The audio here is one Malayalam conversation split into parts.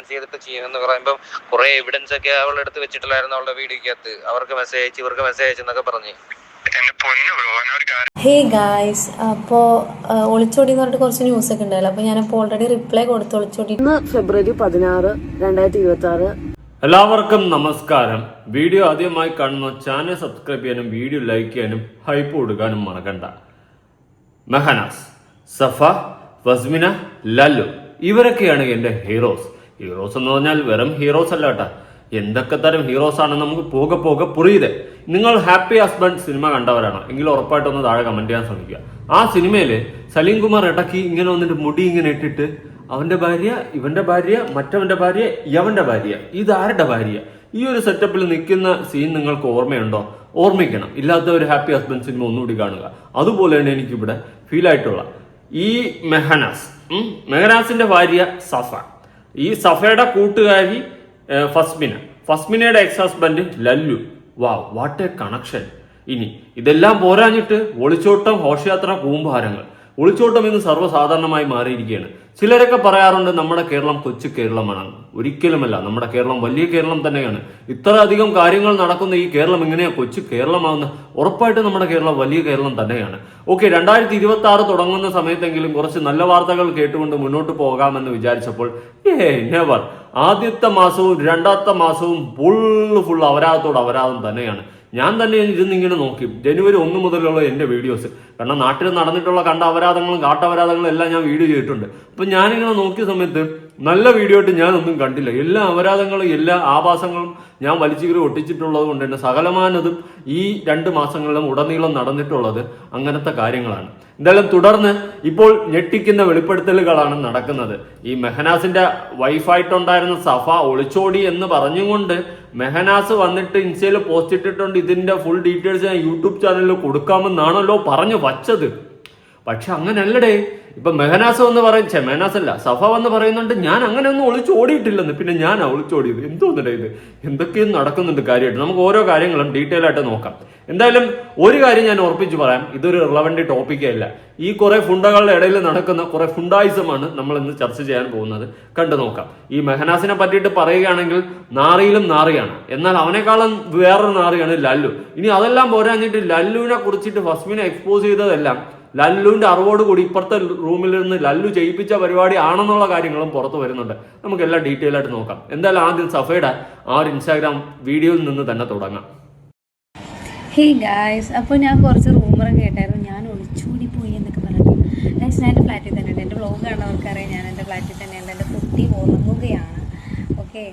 ഡാൻസ് ചെയ്തിട്ട് ചെയ്യുമെന്ന് പറയുമ്പോൾ കുറെ എവിഡൻസ് ഒക്കെ അവളുടെ അടുത്ത് വെച്ചിട്ടില്ലായിരുന്നു അവളുടെ വീഡിയോക്കകത്ത്. അവർക്ക് മെസ്സേജ് അയച്ചു, ഇവർക്ക് മെസ്സേജ് അയച്ചെന്നൊക്കെ പറഞ്ഞ്. ഹേ ഗായ്സ്, അപ്പോൾ ഒളിച്ചോടി എന്ന് പറഞ്ഞിട്ട് കുറച്ച് ന്യൂസ് ഒക്കെ ഉണ്ടായല്ലോ. അപ്പോൾ ഞാനിപ്പോൾ ഓൾറെഡി റിപ്ലൈ കൊടുത്ത് ഒളിച്ചോടി. ഇന്ന് ഫെബ്രുവരി 16, 2026. എല്ലാവർക്കും നമസ്കാരം. വീഡിയോ ആദ്യമായി കാണുന്ന ചാനൽ സബ്സ്ക്രൈബ് ചെയ്യാനും വീഡിയോ ലൈക്ക് ചെയ്യാനും ഹൈപ്പ് കൊടുക്കാനും മറക്കണ്ട. മെഹനാസ്, സഫ, ഫസ്മിന, ലല്ലു ഇവരൊക്കെയാണ് എൻ്റെ ഹീറോസ്. ഹീറോസ് എന്ന് പറഞ്ഞാൽ വെറും ഹീറോസ് അല്ല കേട്ടാ, എന്തൊക്കെ തരം ഹീറോസ് ആണെന്ന് നമുക്ക് പോകെ പോകെ പുറിയുതേ. നിങ്ങൾ ഹാപ്പി ഹസ്ബൻഡ് സിനിമ കണ്ടവരാണോ എങ്കിൽ ഉറപ്പായിട്ടൊന്ന് താഴെ കമന്റ് ചെയ്യാൻ ശ്രമിക്കുക. ആ സിനിമയിൽ സലീം കുമാർ ഇടയ്ക്ക് ഇങ്ങനെ വന്നിട്ട് മുടി ഇങ്ങനെ ഇട്ടിട്ട് അവന്റെ ഭാര്യ, ഇവന്റെ ഭാര്യ, മറ്റവന്റെ ഭാര്യ, യവന്റെ ഭാര്യ, ഇതാരുടെ ഭാര്യ, ഈ ഒരു സെറ്റപ്പിൽ നിൽക്കുന്ന സീൻ നിങ്ങൾക്ക് ഓർമ്മയുണ്ടോ? ഓർമ്മിക്കണം. ഇല്ലാത്ത ഒരു ഹാപ്പി ഹസ്ബൻഡ് സിനിമ ഒന്നുകൂടി കാണുക. അതുപോലെയാണ് എനിക്കിവിടെ ഫീൽ ആയിട്ടുള്ള ഈ മെഹനാസിന്റെ ഭാര്യ സഫ, ഈ സഫയുടെ കൂട്ടുകാരി ഫസ്മിനയുടെ ex husband Lallu. Wow, what a connection. ഇനി ഇതെല്ലാം പോരാഞ്ഞിട്ട് ഒളിച്ചോട്ടം, ഘോഷയാത്ര, കൂമ്പാരങ്ങൾ. ഒളിച്ചോട്ടം ഇന്ന് സർവ്വസാധാരണമായി മാറിയിരിക്കുകയാണ്. ചിലരൊക്കെ പറയാറുണ്ട് നമ്മുടെ കേരളം കൊച്ചു കേരളമാണ്. ഒരിക്കലുമല്ല, നമ്മുടെ കേരളം വലിയ കേരളം തന്നെയാണ്. ഇത്ര അധികം കാര്യങ്ങൾ നടക്കുന്ന ഈ കേരളം എങ്ങനെയാ കൊച്ചു കേരളമാവുന്ന? ഉറപ്പായിട്ടും നമ്മുടെ കേരളം വലിയ കേരളം തന്നെയാണ്. ഓക്കെ, 2026 തുടങ്ങുന്ന സമയത്തെങ്കിലും കുറച്ച് നല്ല വാർത്തകൾ കേട്ടുകൊണ്ട് മുന്നോട്ട് പോകാമെന്ന് വിചാരിച്ചപ്പോൾ നെവർ. ആദ്യത്തെ മാസവും രണ്ടാമത്തെ മാസവും ഫുൾ അപരാധത്തോട് അപരാധം തന്നെയാണ്. ഞാൻ തന്നെ ഇരുന്നിങ്ങനെ നോക്കി ജനുവരി 1 മുതലുള്ള എൻ്റെ വീഡിയോസ്. കാരണം നാട്ടിൽ നടന്നിട്ടുള്ള കണ്ട അപരാധങ്ങളും കാട്ടപരാധങ്ങളും എല്ലാം ഞാൻ വീഡിയോ ചെയ്തിട്ടുണ്ട്. അപ്പൊ ഞാനിങ്ങനെ നോക്കിയ സമയത്ത് നല്ല വീഡിയോ ആയിട്ട് ഞാനൊന്നും കണ്ടില്ല. എല്ലാ അപരാധങ്ങളും എല്ലാ ആഭാസങ്ങളും ഞാൻ വലിച്ചുകീറി ഒട്ടിച്ചിട്ടുള്ളത് കൊണ്ട് തന്നെ സകലമാനതും ഈ 2 മാസങ്ങളിലും ഉടനീളം നടന്നിട്ടുള്ളത് അങ്ങനത്തെ കാര്യങ്ങളാണ്. എന്തായാലും തുടർന്ന് ഇപ്പോൾ ഞെട്ടിക്കുന്ന വെളിപ്പെടുത്തലുകളാണ് നടക്കുന്നത്. ഈ മെഹനാസിന്റെ വൈഫായിട്ടുണ്ടായിരുന്ന സഫ ഒളിച്ചോടി എന്ന് പറഞ്ഞുകൊണ്ട് മെഹനാസ് വന്നിട്ട് ഇൻസ്റ്റയിൽ പോസ്റ്റ് ഇട്ടിട്ടുണ്ട്. ഇതിന്റെ ഫുൾ ഡീറ്റെയിൽസ് ഞാൻ യൂട്യൂബ് ചാനലിൽ കൊടുക്കാമെന്നാണല്ലോ പറഞ്ഞു വച്ചത്. പക്ഷെ അങ്ങനല്ലടേ. ഇപ്പൊ മെഹനാസ് വന്ന് മെഹനാസ് അല്ല, സഫ വന്ന് പറയുന്നുണ്ട് ഞാൻ അങ്ങനെ ഒന്നും ഒളിച്ചോടിയിട്ടില്ലെന്ന്. പിന്നെ ഞാൻ ഒളിച്ചോടിയത് എന്തോന്നിടേ ഇത്? എന്തൊക്കെയും നടക്കുന്നുണ്ട് കാര്യമായിട്ട്. നമുക്ക് ഓരോ കാര്യങ്ങളും ഡീറ്റെയിൽ ആയിട്ട് നോക്കാം. എന്തായാലും ഒരു കാര്യം ഞാൻ ഉറപ്പിച്ചു പറയാം, ഇതൊരു റിലവന്റ് ടോപ്പിക്കേ അല്ല. ഈ കുറെ ഫുണ്ടകളുടെ ഇടയിൽ നടക്കുന്ന കുറെ ഫുണ്ടായിസമാണ് നമ്മൾ ഇന്ന് ചർച്ച ചെയ്യാൻ പോകുന്നത്. കണ്ടു നോക്കാം. ഈ മെഹനാസിനെ പറ്റിയിട്ട് പറയുകയാണെങ്കിൽ നാറിയിലും നാറിയാണ്. എന്നാൽ അവനേക്കാളും വേറൊരു നാറിയാണ് ലല്ലു. ഇനി അതെല്ലാം പോരാഞ്ഞിട്ട് ലല്ലുവിനെ കുറിച്ചിട്ട് ഫസ്മിനെ എക്സ്പോസ് ചെയ്തതെല്ലാം ലല്ലുവിന്റെ അറിവോട് കൂടി ഇപ്പുറത്തെ റൂമിൽ നിന്ന് ലല്ലു ചെയ്യിപ്പിച്ച പരിപാടി ആണെന്നുള്ള കാര്യങ്ങളും പുറത്തു വരുന്നുണ്ട്. നമുക്കെല്ലാം ഡീറ്റെയിൽ ആയിട്ട് നോക്കാം. എന്തായാലും ആദ്യം സഫയുടെ ആ ഒരു ഇൻസ്റ്റാഗ്രാം വീഡിയോയിൽ നിന്ന് തന്നെ തുടങ്ങാം. ഹേ ഗായ്സ്, അപ്പോൾ ഞാൻ കുറച്ച് റൂമറൊക്കെ കേട്ടായിരുന്നു ഞാൻ ഒളിച്ചോടി പോയി എന്നൊക്കെ പറഞ്ഞിട്ട്. ഗായ്സ്, ഞാൻ എൻ്റെ ഫ്ലാറ്റിൽ തന്നെ ഉണ്ട്. എൻ്റെ വ്ളോഗ് കാണുന്നവർക്കറിയാം ഞാൻ എൻ്റെ ഫ്ലാറ്റിൽ തന്നെയുണ്ട്. എൻ്റെ കുട്ടി ഉറങ്ങുകയാണ്. ഓക്കെ,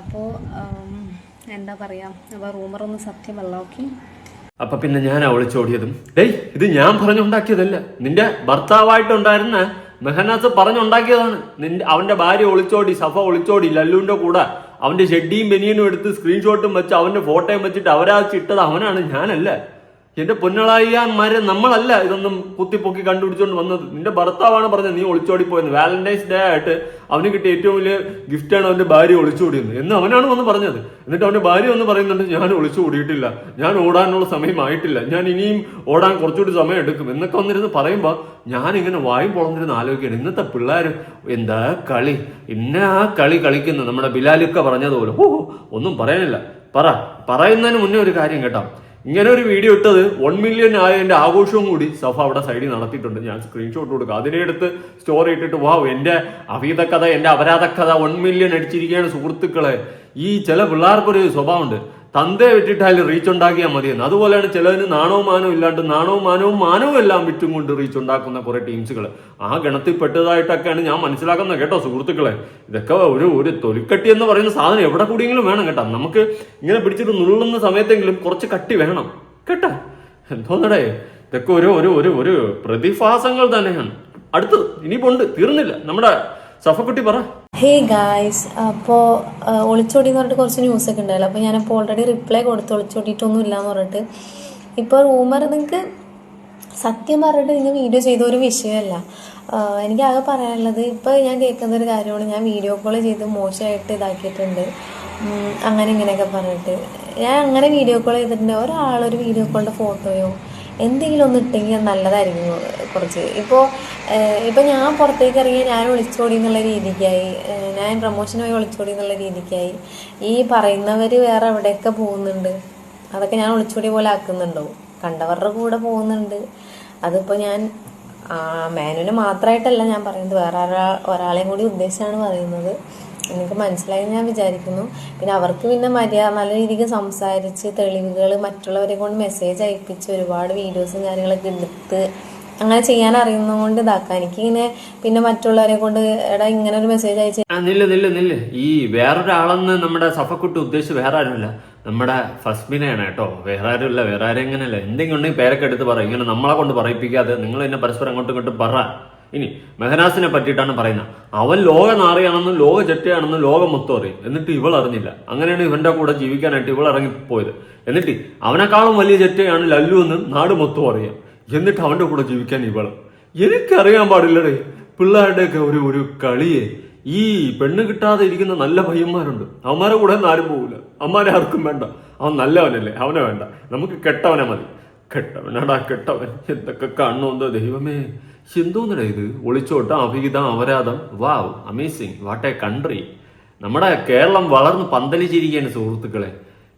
അപ്പോൾ എന്താ പറയുക, അപ്പോൾ റൂമറൊന്നും സത്യമല്ല. ഓക്കെ, അപ്പൊ പിന്നെ ഞാൻ ഒളിച്ചോടിയതും ഇത് ഞാൻ പറഞ്ഞുണ്ടാക്കിയതല്ല. നിന്റെ ഭർത്താവായിട്ടുണ്ടായിരുന്ന മെഹനാസ് പറഞ്ഞുണ്ടാക്കിയതാണ്. അവന്റെ ഭാര്യ ഒളിച്ചോടി, സഫ ഒളിച്ചോടി ലല്ലുവിന്റെ കൂടെ അവന്റെ ഷെഡിയും ബനിയനും എടുത്ത് സ്ക്രീൻഷോട്ടും വെച്ച് അവന്റെ ഫോട്ടോയും വെച്ചിട്ട് അവരാച്ചിട്ടത് അവനാണ്, ഞാനല്ല. എന്റെ പൊന്നളായിമാരെ നമ്മളല്ല ഇതൊന്നും കുത്തിപ്പൊക്കി കണ്ടുപിടിച്ചോണ്ട് വന്നത്. നിന്റെ ഭർത്താവാണ് പറഞ്ഞത് നീ ഒളിച്ചോടി പോയെന്ന്. വാലന്റൈൻസ് ഡേ ആയിട്ട് അവന് കിട്ടിയ ഏറ്റവും വലിയ ഗിഫ്റ്റാണ് അവന്റെ ഭാര്യ ഒളിച്ചോടിയെന്ന് എന്ന് അവനാണ് വന്ന് പറഞ്ഞത്. എന്നിട്ട് അവന്റെ ഭാര്യ വന്ന് പറയുന്നുണ്ട് ഞാൻ ഒളിച്ചോടിയിട്ടില്ല, ഞാൻ ഓടാനുള്ള സമയമായിട്ടില്ല, ഞാൻ ഇനിയും ഓടാൻ കുറച്ചുകൂടി സമയം എടുക്കും എന്നൊക്കെ വന്നിരുന്ന് പറയുമ്പോ ഞാനിങ്ങനെ വായും പൊളന്നിരുന്ന് ആലോചിക്കുകയാണ്. ഇന്നത്തെ പിള്ളേർ എന്താ കളി, ആ കളി കളിക്കുന്നത്. നമ്മുടെ ബിലാലൊക്കെ പറഞ്ഞതുപോലെ ഒന്നും പറയാനില്ല. പറയുന്നതിന് മുന്നേ ഒരു കാര്യം കേട്ടോ, ഇങ്ങനെ ഒരു വീഡിയോ ഇട്ടത് 1 മില്യൺ ആയതിന്റെ ആഘോഷവും കൂടി സഫ അവിടെ സൈഡിൽ നടത്തിയിട്ടുണ്ട്. ഞാൻ സ്ക്രീൻഷോട്ട് കൊടുക്കുക, അതിനെ എടുത്ത് സ്റ്റോറി ഇട്ടിട്ട് വാവ് എന്റെ അവീത കഥ, എന്റെ അപരാധ കഥ 1 മില്യൺ അടിച്ചിരിക്കുകയാണ് സുഹൃത്തുക്കളെ. ഈ ചില പിള്ളേർക്കൊരു സ്വഭാവമുണ്ട്, തന്തയെ വിട്ടിട്ടായാലും റീച്ച് ഉണ്ടാക്കിയാൽ മതിയെന്ന്. അതുപോലെയാണ് ചിലതിന് നാണവും മാനവും ഇല്ലാണ്ട് നാണവും മാനവും എല്ലാം വിറ്റും കൊണ്ട് റീച്ച് ഉണ്ടാക്കുന്ന കുറെ ടീംസുകൾ. ആ ഗണത്തിൽ പെട്ടതായിട്ടൊക്കെയാണ് ഞാൻ മനസ്സിലാക്കുന്നത് കേട്ടോ സുഹൃത്തുക്കളെ. ഇതൊക്കെ ഒരു തൊലിക്കട്ടി എന്ന് പറയുന്ന സാധനം എവിടെ കൂടിയെങ്കിലും വേണം കേട്ടോ. നമുക്ക് ഇങ്ങനെ പിടിച്ചിട്ട് നുള്ളുന്ന സമയത്തെങ്കിലും കുറച്ച് കട്ടി വേണം കേട്ടാ. എന്തോന്നടേ, ഇതൊക്കെ ഒരു പ്രതിഭാസങ്ങൾ തന്നെയാണ്. അടുത്തത് ഇനിയിപ്പോണ്ട്, തീർന്നില്ല. നമ്മുടെ സഫക്കുട്ടി പറ. ഹേ ഗായ്സ്, അപ്പോൾ ഒളിച്ചോടി എന്ന് പറഞ്ഞിട്ട് കുറച്ച് ന്യൂസ് ഒക്കെ ഉണ്ടായല്ലോ. അപ്പോൾ ഞാനിപ്പോൾ ഓൾറെഡി റിപ്ലൈ കൊടുത്ത് ഒളിച്ചോടിയിട്ടൊന്നും ഇല്ല എന്ന് പറഞ്ഞിട്ട്. ഇപ്പോൾ റൂമർ നിങ്ങൾക്ക് സത്യം പറഞ്ഞിട്ട് നിങ്ങൾ വീഡിയോ ചെയ്ത ഒരു വിഷയമല്ല. എനിക്ക് ആകെ പറയാനുള്ളത്, ഇപ്പോൾ ഞാൻ കേൾക്കുന്ന ഒരു കാര്യമാണ്, ഞാൻ വീഡിയോ കോൾ ചെയ്ത് മോശമായിട്ട് ഇതാക്കിയിട്ടുണ്ട് അങ്ങനെ ഇങ്ങനെയൊക്കെ പറഞ്ഞിട്ട്. ഞാൻ അങ്ങനെ വീഡിയോ കോൾ ചെയ്തിട്ടുണ്ട്. ഒരാളൊരു വീഡിയോ കോളിൻ്റെ ഫോട്ടോയോ എന്തെങ്കിലും ഒന്ന് ഇട്ടെങ്കിൽ നല്ലതായിരിക്കും കുറച്ച്. ഇപ്പോൾ ഞാൻ പുറത്തേക്ക് ഇറങ്ങി ഞാൻ ഒളിച്ചോടി എന്നുള്ള രീതിക്കായി, ഞാൻ പ്രൊമോഷനുമായി ഒളിച്ചോടി എന്നുള്ള രീതിക്കായി. ഈ പറയുന്നവർ വേറെ എവിടെയൊക്കെ പോകുന്നുണ്ട്, അതൊക്കെ ഞാൻ ഒളിച്ചോടി പോലെ ആക്കുന്നുണ്ടോ? കണ്ടവരുടെ കൂടെ പോകുന്നുണ്ട്. അതിപ്പോൾ ഞാൻ മാനുവിനെ മാത്രമായിട്ടല്ല ഞാൻ പറയുന്നത്, വേറെ ഒരാളെയും കൂടി ഉദ്ദേശിച്ചാണ് പറയുന്നത്. എനിക്ക് മനസ്സിലായി ഞാൻ വിചാരിക്കുന്നു. പിന്നെ അവർക്ക് പിന്നെ നല്ല രീതിക്ക് സംസാരിച്ച് തെളിവുകൾ മറ്റുള്ളവരെ കൊണ്ട് മെസ്സേജ് അയപ്പിച്ച് ഒരുപാട് വീഡിയോസും കാര്യങ്ങളൊക്കെ എടുത്ത് അങ്ങനെ ചെയ്യാൻ അറിയുന്നതുകൊണ്ട് ഇതാക്കാം. എനിക്കിങ്ങനെ പിന്നെ മറ്റുള്ളവരെ കൊണ്ട് എടാ ഇങ്ങനെ ഒരു മെസ്സേജ് അയച്ച് നില്ല് ഈ വേറൊരാളെന്ന് നമ്മുടെ സഫക്കുട്ടി ഉദ്ദേശിച്ച് വേറെ ആരുമില്ല, നമ്മുടെ ഫസ്മിനെയാണ് കേട്ടോ. വേറെ ആരുമില്ല, വേറെ ആരും എങ്ങനെയല്ല. എന്തെങ്കിലും ഉണ്ടെങ്കിൽ പേരൊക്കെ എടുത്ത് പറ. ഇങ്ങനെ നമ്മളെ കൊണ്ട് പറയിപ്പിക്കാതെ നിങ്ങൾ എന്നെ പരസ്പരം അങ്ങോട്ടും ഇങ്ങോട്ടും പറ. ഇനി മെഹനാസിനെ പറ്റിയിട്ടാണ് പറയുന്നത്. അവൻ ലോക നാറിയാണെന്നും ലോക ചെറ്റയാണെന്നും ലോകം മൊത്തം അറിയും. എന്നിട്ട് ഇവൾ അറിഞ്ഞില്ല. അങ്ങനെയാണ് ഇവന്റെ കൂടെ ജീവിക്കാനായിട്ട് ഇവൾ ഇറങ്ങിപ്പോയത്. എന്നിട്ട് അവനെക്കാളും വലിയ ചെറ്റയാണ് ലല്ലു എന്നും നാട് മൊത്തം അറിയാം. എന്നിട്ട് അവന്റെ കൂടെ ജീവിക്കാൻ ഇവള്. എനിക്കറിയാൻ പാടില്ലടേ പിള്ളേരുടെയൊക്കെ ഒരു കളിയെ. ഈ പെണ്ണ് കിട്ടാതെ ഇരിക്കുന്ന നല്ല പയ്യന്മാരുണ്ട്, അവന്മാരെ കൂടെ ആരും പോകില്ല. അവന്മാരെ ആർക്കും വേണ്ട. അവൻ നല്ലവനല്ലേ, അവനെ വേണ്ട. നമുക്ക് കെട്ടവനെ മതി. കെട്ടവനാടാ കെട്ടവൻ. എന്തൊക്കെ കാണുന്നു ദൈവമേ. എന്തോന്നടാ ഇത്? ഒളിച്ചോട്ടം, അഭിഹിതം, അപരാധം. വാവ്, അമേസിങ്, വാട്ട് എ കൺട്രി. നമ്മുടെ കേരളം വളർന്ന് പന്തലിച്ചിരിക്കുകയാണ് സുഹൃത്തുക്കളെ.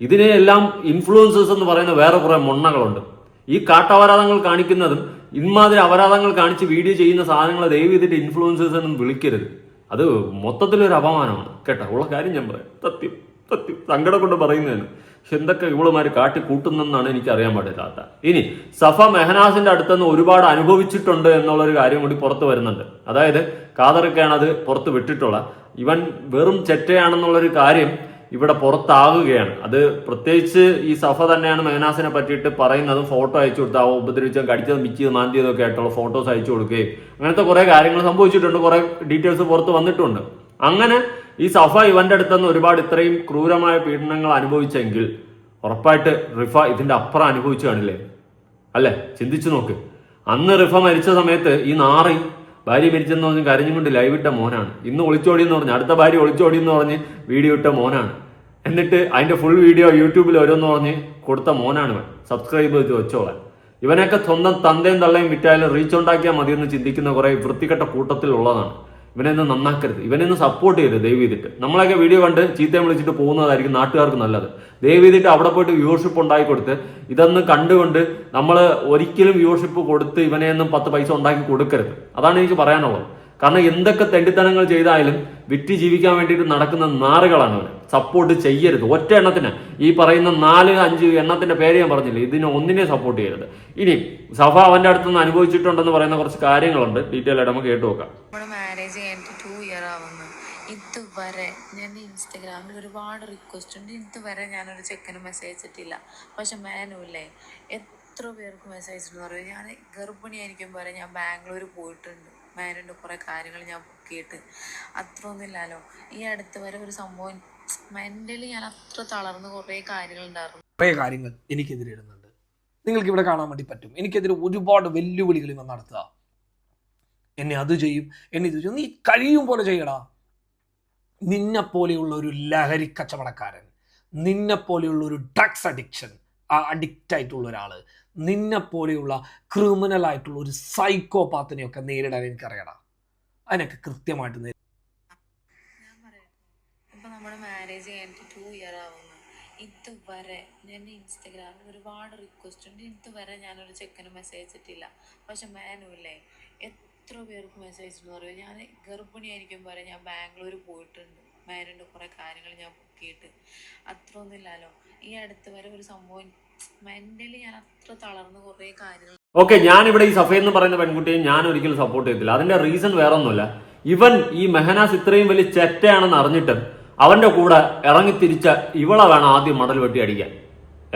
ഇതിനെല്ലാം ഇൻഫ്ലുവൻസേഴ്സ് എന്ന് പറയുന്ന വേറെ കുറെ മൊണ്ണകളുണ്ട്. ഈ കാട്ടപരാധങ്ങൾ കാണിക്കുന്നതും ഇമാതിരി അപരാധങ്ങൾ കാണിച്ച് വീഡിയോ ചെയ്യുന്ന സാധനങ്ങളെ ദയവ് ചെയ്തിട്ട് ഇൻഫ്ലുവൻസേഴ്സ് ഒന്നും വിളിക്കരുത്. അത് മൊത്തത്തിലൊരു അപമാനമാണ് കേട്ടോ. ഉള്ള കാര്യം ഞാൻ പറയാം. സത്യം സങ്കടം കൊണ്ട് പറയുന്നതാണ്. പക്ഷെ എന്തൊക്കെ ഇവളുമാര് കാട്ടി കൂട്ടുന്നെന്നാണ് എനിക്ക് അറിയാൻ പാടില്ലാത്ത. ഇനി സഫ മെഹനാസിന്റെ അടുത്തുനിന്ന് ഒരുപാട് അനുഭവിച്ചിട്ടുണ്ട് എന്നുള്ളൊരു കാര്യം കൂടി പുറത്ത് വരുന്നുണ്ട്. അതായത് കാതറൊക്കെയാണ് അത് പുറത്ത് വിട്ടിട്ടുള്ള. ഇവൻ വെറും ചെറ്റയാണെന്നുള്ളൊരു കാര്യം ഇവിടെ പുറത്താകുകയാണ്. അത് പ്രത്യേകിച്ച് ഈ സഫ തന്നെയാണ് മെഹനാസിനെ പറ്റിയിട്ട് പറയുന്നതും. ഫോട്ടോ അയച്ചു കൊടുത്ത് അവ ഉപദ്രവിച്ചതും കടിച്ചതും മിച്ചതും മാന്തിയതും ഒക്കെ ആയിട്ടുള്ള ഫോട്ടോസ് അയച്ചു കൊടുക്കുകയും അങ്ങനത്തെ കുറെ കാര്യങ്ങൾ സംഭവിച്ചിട്ടുണ്ട്. കുറെ ഡീറ്റെയിൽസ് പുറത്ത് വന്നിട്ടുണ്ട്. അങ്ങനെ ഈ സഫ ഇവന്റെ അടുത്തുനിന്ന് ഒരുപാട് ഇത്രയും ക്രൂരമായ പീഡനങ്ങൾ അനുഭവിച്ചെങ്കിൽ ഉറപ്പായിട്ട് റിഫ ഇതിന്റെ അപ്പുറം അനുഭവിച്ചു കാണില്ലേ? അല്ലെ? ചിന്തിച്ചു നോക്ക്. അന്ന് റിഫ മരിച്ച സമയത്ത് ഈ നാറി ഭാര്യ മരിച്ചെന്ന് പറഞ്ഞ് കരഞ്ഞും കൊണ്ട് ലൈവ് ഇട്ട മോനാണ്. ഇന്ന് ഒളിച്ചോടി എന്ന് പറഞ്ഞ് അടുത്ത ഭാര്യ ഒളിച്ചോടി എന്ന് പറഞ്ഞ് വീഡിയോ ഇട്ട മോനാണ്. എന്നിട്ട് അതിന്റെ ഫുൾ വീഡിയോ യൂട്യൂബിൽ ഓരോന്ന് പറഞ്ഞ് കൊടുത്ത മോനാണ് ഇവൻ. സബ്സ്ക്രൈബ് ചെയ്ത് വെച്ചോളാൻ. ഇവനൊക്കെ സ്വന്തം തന്തയും തള്ളയും വിറ്റായാലും റീച്ച് ഉണ്ടാക്കിയാൽ മതിയെന്ന് ചിന്തിക്കുന്ന കുറെ വൃത്തികെട്ട കൂട്ടത്തിലുള്ളതാണ്. ഇവനെന്ന് നന്നാക്കരുത്, ഇവനെന്ന് സപ്പോർട്ട് ചെയ്യരുത് ദയവ് ചെയ്തിട്ട്. നമ്മളൊക്കെ വീഡിയോ കണ്ട് ചീത്തയും വിളിച്ചിട്ട് പോകുന്നതായിരിക്കും നാട്ടുകാർക്ക് നല്ലത്. ദയവ് ചെയ്തിട്ട് അവിടെ പോയിട്ട് വ്യൂവർഷിപ്പ് ഉണ്ടാക്കി കൊടുത്ത് ഇതൊന്നും കണ്ടുകൊണ്ട് നമ്മൾ ഒരിക്കലും വ്യൂവർഷിപ്പ് കൊടുത്ത് ഇവനെയൊന്നും 10 പൈസ ഉണ്ടാക്കി കൊടുക്കരുത്. അതാണ് എനിക്ക് പറയാനുള്ളത്. കാരണം എന്തൊക്കെ തെണ്ടിത്തനങ്ങൾ ചെയ്താലും വിറ്റ് ജീവിക്കാൻ വേണ്ടിയിട്ട് നടക്കുന്ന നാറുകളാണ് അവന്. സപ്പോർട്ട് ചെയ്യരുത്. ഒറ്റ എണ്ണത്തിന് ഈ പറയുന്ന 4-5 എണ്ണത്തിന്റെ പേര് ഞാൻ പറഞ്ഞില്ലേ, ഇതിനെ ഒന്നിനെ സപ്പോർട്ട് ചെയ്യരുത്. ഇനി സഫ അവന്റെ അടുത്തുനിന്ന് അനുഭവിച്ചിട്ടുണ്ടെന്ന് പറയുന്ന കുറച്ച് കാര്യങ്ങളുണ്ട്. ഡീറ്റെയിൽ ആയിട്ട് നമുക്ക് കേട്ടു നോക്കാം. മാരേജ് കഴിഞ്ഞിട്ട് 2 ഇയർ ആവുന്നു. ഇതുവരെ ഞാൻ ഇൻസ്റ്റഗ്രാമിൽ ഒരുപാട് റിക്വസ്റ്റ് ഉണ്ട്. ഇതുവരെ ഞാനൊരു ചെക്കന് മെസ്സേജ് അയച്ചിട്ടില്ല. പക്ഷെ മാനുവില്ലേ എത്ര പേർക്ക് മെസ്സേജ് അയച്ചിട്ടെന്ന് പറയും. ഞാൻ ഗർഭിണിയായിരിക്കും വരെ ഞാൻ ബാംഗ്ലൂർ പോയിട്ടുണ്ട്. മാനുവിൻ്റെ കുറേ കാര്യങ്ങൾ ഞാൻ ബുക്ക് അത്രയൊന്നുമില്ലല്ലോ. ഈ അടുത്ത് വരെ ഒരു സംഭവം മെൻ്റലി ഞാൻ അത്ര തളർന്ന് കുറേ കാര്യങ്ങളുണ്ടായിരുന്നു. കുറേ കാര്യങ്ങൾ എനിക്കെതിരെ ഇടുന്നുണ്ട്. നിങ്ങൾക്ക് ഇവിടെ കാണാൻ വേണ്ടി പറ്റും. എനിക്കെതിരെ ഒരുപാട് വെല്ലുവിളികൾ ഇവ നടത്തുക. എന്നെ അത് ചെയ്യും, എന്നെ ഇത് ചെയ്യും. നീ കഴിയും പോലെ ചെയ്യടാ. നിന്നെപ്പോലെയുള്ള ഒരു ലഹരി കച്ചവടക്കാരൻ, നിന്നെപ്പോലെയുള്ള ഒരു ഡ്രഗ്സ് അഡിക്റ്റ് ആയിട്ടുള്ള ഒരാൾ, നിന്നെപ്പോലെയുള്ള ക്രിമിനൽ ആയിട്ടുള്ള ഒരു സൈക്കോപാത്തിനെയൊക്കെ നേരിടാൻ എനിക്കറിയടാ. അതിനൊക്കെ കൃത്യമായിട്ട് ഞാൻ പറയാം. ഇപ്പം നമ്മുടെ മാരേജ് കഴിഞ്ഞിട്ട് 2 ഇയർ ആവുന്നു. ഇതുവരെ ഞാൻ ഇൻസ്റ്റഗ്രാമിൽ ഒരുപാട് റിക്വസ്റ്റ് ഉണ്ട്. ഇതുവരെ ഞാനൊരു ചെക്കന് മെസ്സേജ് അയച്ചിട്ടില്ല. പക്ഷെ മാനുവില്ലേ എത്ര പേർക്ക് മെസ്സേജ് അയച്ചെന്ന് പറയും. ഞാൻ ഗർഭിണിയായിരിക്കും വരെ ഞാൻ ബാംഗ്ലൂർ പോയിട്ടുണ്ട്. മാനുവിൻ്റെ കുറേ കാര്യങ്ങൾ ഞാൻ ബുക്ക് അത്രയൊന്നുമില്ലല്ലോ. ഈ അടുത്ത് വരെ ഒരു സംഭവം മെൻ്റലി ഞാൻ അത്ര തളർന്ന് കുറേ കാര്യങ്ങൾ. ഓക്കെ, ഞാനിവിടെ ഈ സഫ എന്ന് പറയുന്ന പെൺകുട്ടിയെ ഞാൻ ഒരിക്കലും സപ്പോർട്ട് ചെയ്തില്ല. അതിന്റെ റീസൺ വേറെ ഒന്നുമില്ല. ഇവൻ ഈ മെഹനാസ് ഇത്രയും വലിയ ചെറ്റയാണെന്ന് അറിഞ്ഞിട്ട് അവന്റെ കൂടെ ഇറങ്ങിത്തിരിച്ച ഇവളെ വേണം ആദ്യം മടൽ വെട്ടി അടിക്കാൻ.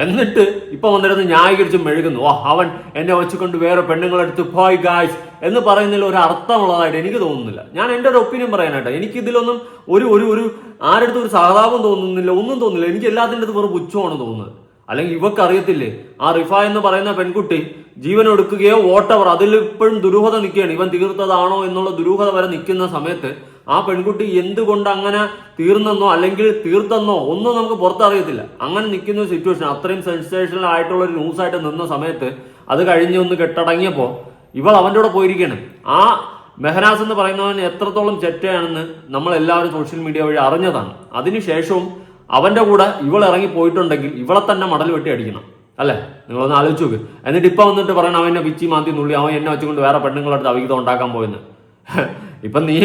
എന്നിട്ട് ഇപ്പൊ വന്നിരുന്ന് ന്യായീകരിച്ച് മെഴുകുന്നു. അവൻ എന്നെ വെച്ചുകൊണ്ട് വേറെ പെണ്ണുങ്ങളെടുത്ത് ബോയ് ഗായ്സ് എന്ന് പറയുന്നതിൽ ഒരു അർത്ഥമുള്ളതായിട്ട് എനിക്ക് തോന്നുന്നില്ല. ഞാൻ എൻ്റെ ഒരു ഒപ്പീനിയൻ പറയാനായിട്ട് എനിക്ക് ഇതിലൊന്നും ഒരു ആരുടെ ഒരു സഹതാപം തോന്നുന്നില്ല, ഒന്നും തോന്നുന്നില്ല. എനിക്ക് എല്ലാത്തിൻ്റെ അടുത്ത് വെറും പുച്ഛമാണ് തോന്നുന്നത്. അല്ലെങ്കിൽ ഇവക്ക് അറിയത്തില്ലേ ആ റിഫ എന്ന് പറയുന്ന പെൺകുട്ടി ജീവൻ എടുക്കുകയോ വോട്ടവർ അതിൽ ഇപ്പോഴും ദുരൂഹത നിൽക്കുകയാണ്. ഇവൻ തീർത്തതാണോ എന്നുള്ള ദുരൂഹത വരെ നിൽക്കുന്ന സമയത്ത് ആ പെൺകുട്ടി എന്തുകൊണ്ട് അങ്ങനെ തീർന്നെന്നോ അല്ലെങ്കിൽ തീർത്തെന്നോ ഒന്നും നമുക്ക് പുറത്തറിയത്തില്ല. അങ്ങനെ നിൽക്കുന്ന സിറ്റുവേഷൻ അത്രയും സെൻസേഷണൽ ആയിട്ടുള്ള ഒരു ന്യൂസായിട്ട് നിന്ന സമയത്ത് അത് കഴിഞ്ഞ് ഒന്ന് കെട്ടടങ്ങിയപ്പോൾ ഇവൾ അവൻ്റെ കൂടെ പോയിരിക്കണം. ആ മെഹനാസ് എന്ന് പറയുന്നവൻ എത്രത്തോളം ചെറ്റയാണെന്ന് നമ്മൾ എല്ലാവരും സോഷ്യൽ മീഡിയ വഴി അറിഞ്ഞതാണ്. അതിനുശേഷവും അവന്റെ കൂടെ ഇവൾ ഇറങ്ങി പോയിട്ടുണ്ടെങ്കിൽ ഇവളെ തന്നെ മടൽ വെട്ടി അടിക്കണം, അല്ലേ? നിങ്ങളൊന്ന് ആലോചിച്ച് നോക്ക്. എന്നിട്ട് ഇപ്പൊ വന്നിട്ട് പറയണം അവൻ എന്നെ പിച്ചി മാറ്റി നുള്ളി, അവൻ എന്നെ വെച്ചുകൊണ്ട് വേറെ പെണ്ണുങ്ങളടുത്ത് അവിഹിതം ഉണ്ടാക്കാൻ പോയെന്ന്. ഇപ്പൊ നീ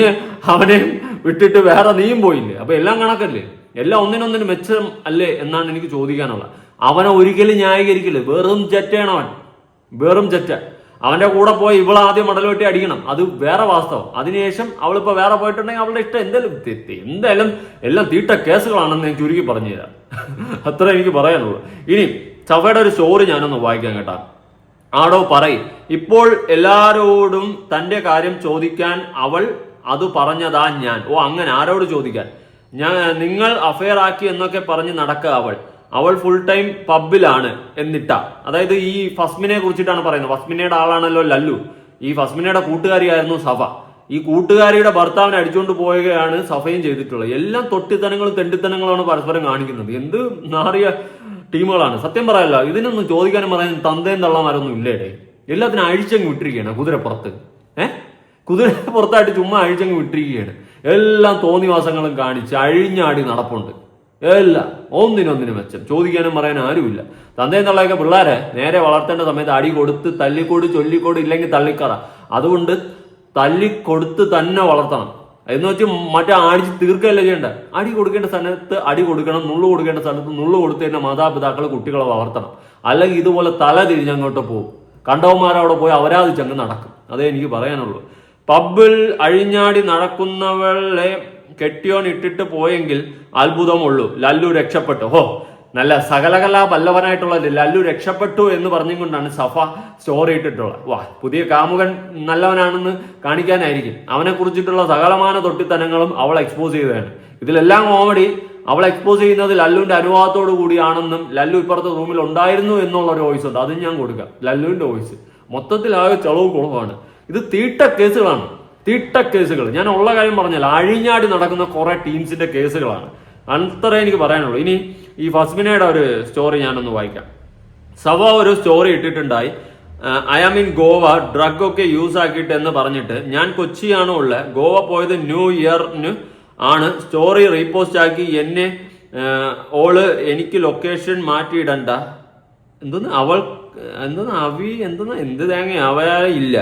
അവനെ വിട്ടിട്ട് വേറെ നീയും പോയില്ലേ? അപ്പൊ എല്ലാം കണക്കല്ലേ? എല്ലാം ഒന്നിനൊന്നിന് മെച്ചം അല്ലേ എന്നാണ് എനിക്ക് ചോദിക്കാനുള്ളത്. അവനെ ഒരിക്കലും ന്യായീകരിക്കില്ല. വെറും ചെറ്റയാണ് അവൻ, വെറും ചെറ്റ. അവന്റെ കൂടെ പോയി ഇവളെ ആദ്യം മടൽ വെട്ടി അടിക്കണം, അത് വേറെ വാസ്തവം. അതിനുശേഷം അവളിപ്പോ വേറെ പോയിട്ടുണ്ടെങ്കിൽ അവളുടെ ഇഷ്ടം. എന്തായാലും എല്ലാം തീട്ട കേസുകളാണെന്ന് ഞാൻ ചുരുക്കി പറഞ്ഞു തരാം. അത്ര എനിക്ക് പറയാനുള്ളൂ. ഇനി സഫയുടെ ഒരു സ്റ്റോറി ഞാനൊന്ന് വായിക്കാം കേട്ടാ. ആടോ പറയും, ഇപ്പോൾ എല്ലാരോടും തന്റെ കാര്യം ചോദിക്കാൻ അവൾ അത് പറഞ്ഞതാ ഞാൻ. ഓ അങ്ങനെ ആരോട് ചോദിക്കാൻ? നിങ്ങൾ അഫെയർ ആക്കി എന്നൊക്കെ പറഞ്ഞ് നടക്കുക അവൾ ഫുൾ ടൈം പബ്ബിലാണ് എന്നിട്ടാ. അതായത് ഈ ഫസ്മിനെ കുറിച്ചിട്ടാണ് പറയുന്നത്. ഫസ്മിനയുടെ ആളാണല്ലോ ലല്ലു. ഈ ഫസ്മിനയുടെ കൂട്ടുകാരിയായിരുന്നു സഫ. ഈ കൂട്ടുകാരിയുടെ ഭർത്താവിനെ അടിച്ചുകൊണ്ട് പോവുകയാണ് സഫയും ചെയ്തിട്ടുള്ളത്. എല്ലാം തൊട്ടിത്തനങ്ങളും തെണ്ടിത്തനങ്ങളാണ് പരസ്പരം കാണിക്കുന്നത്. എന്ത് നാറിയ ടീമുകളാണ് സത്യം പറയാല്ല. ഇതിനൊന്നും ചോദിക്കാനും പറയാനും തന്തയും തള്ളമാരൊന്നും ഇല്ലേടേ. എല്ലാത്തിനും അഴിച്ചങ്ങ് വിട്ടിരിക്കുകയാണ് കുതിരപ്പുറത്ത്. കുതിരപ്പുറത്തായിട്ട് ചുമ്മാ അഴിച്ചങ്ങ് വിട്ടിരിക്കുകയാണ്. എല്ലാം തോന്നിവാസങ്ങളും കാണിച്ച് അഴിഞ്ഞാടി നടപ്പുണ്ട്. എല്ലാം ഒന്നിനൊന്നിനും മെച്ചം. ചോദിക്കാനും പറയാനും ആരുമില്ല. തന്തയും തള്ളയൊക്കെ പിള്ളേരെ നേരെ വളർത്തേണ്ട സമയത്ത് അടി കൊടുത്ത് തല്ലിക്കോട് ചൊല്ലിക്കോട് ഇല്ലെങ്കിൽ തള്ളിക്കറ. അതുകൊണ്ട് തല്ലിക്കൊടുത്ത് തന്നെ വളർത്തണം. എന്ന് വെച്ച് മറ്റേ അടിച്ച് തീർക്കുകയല്ല ചെയ്യേണ്ട. അടി കൊടുക്കേണ്ട സ്ഥലത്ത് അടി കൊടുക്കണം, നുള്ളു കൊടുക്കേണ്ട സ്ഥലത്ത് നുള്ളു കൊടുത്ത് തന്നെ മാതാപിതാക്കൾ കുട്ടികളെ വളർത്തണം. അല്ലെങ്കിൽ ഇതുപോലെ തല തിരിഞ്ഞങ്ങോട്ട് പോകും. കണ്ടവന്മാരവിടെ പോയി അവരാധിച്ചങ്ങ് നടക്കും. അതേ എനിക്ക് പറയാനുള്ളൂ. പബ്ബിൽ അഴിഞ്ഞാടി നടക്കുന്നവളെ കെട്ടിയോൻ ഇട്ടിട്ട് പോയെങ്കിൽ അത്ഭുതമുള്ളൂ. ലല്ലു രക്ഷപ്പെട്ടു. നല്ല സകലകലാ പല്ലവനായിട്ടുള്ള ലല്ലു രക്ഷപ്പെട്ടു എന്ന് പറഞ്ഞുകൊണ്ടാണ് സഫ സ്റ്റോറി ഇട്ടിട്ടുള്ളത്. പുതിയ കാമുകൻ നല്ലവനാണെന്ന് കാണിക്കാനായിരിക്കും. അവനെ കുറിച്ചിട്ടുള്ള സകലമാന തൊട്ടിത്തനങ്ങളും അവൾ എക്സ്പോസ് ചെയ്തതാണ്. ഇതിലെല്ലാം കോമഡി അവൾ എക്സ്പോസ് ചെയ്യുന്നത് ലല്ലുവിന്റെ അനുവാദത്തോടു കൂടിയാണെന്നും ലല്ലു ഇപ്പുറത്തെ റൂമിൽ ഉണ്ടായിരുന്നു എന്നുള്ള ഒരു വോയിസ് ഉണ്ട്. അതും ഞാൻ കൊടുക്കാം. ലല്ലുവിന്റെ വോയിസ് മൊത്തത്തിൽ ആകെ ചളവ് കുളവാണ്. ഇത് തീട്ട കേസുകളാണ്, തീട്ട കേസുകൾ. ഞാൻ ഉള്ള കാര്യം പറഞ്ഞാൽ അഴിഞ്ഞാടി നടക്കുന്ന കുറെ ടീംസിന്റെ കേസുകളാണ്. അത്ര എനിക്ക് പറയാനുള്ളൂ. ഇനി ഈ ഫസ്മിനയുടെ ഒരു സ്റ്റോറി ഞാനൊന്ന് വായിക്കാം. സഭ ഒരു സ്റ്റോറി ഇട്ടിട്ടുണ്ടായി. I am in Goa, drug ഒക്കെ യൂസ് ആക്കിയിട്ട് എന്ന് പറഞ്ഞിട്ട്. ഞാൻ കൊച്ചിയാണ് ഉള്ളത്. ഗോവ പോയത് ന്യൂ ഇയറിന് ആണ്. സ്റ്റോറി റീപോസ്റ്റ് ആക്കി എന്നെ ഓള് എനിക്ക് ലൊക്കേഷൻ മാറ്റിയിടണ്ട. അവൾ എന്ത് തേങ്ങ അവയില്ല,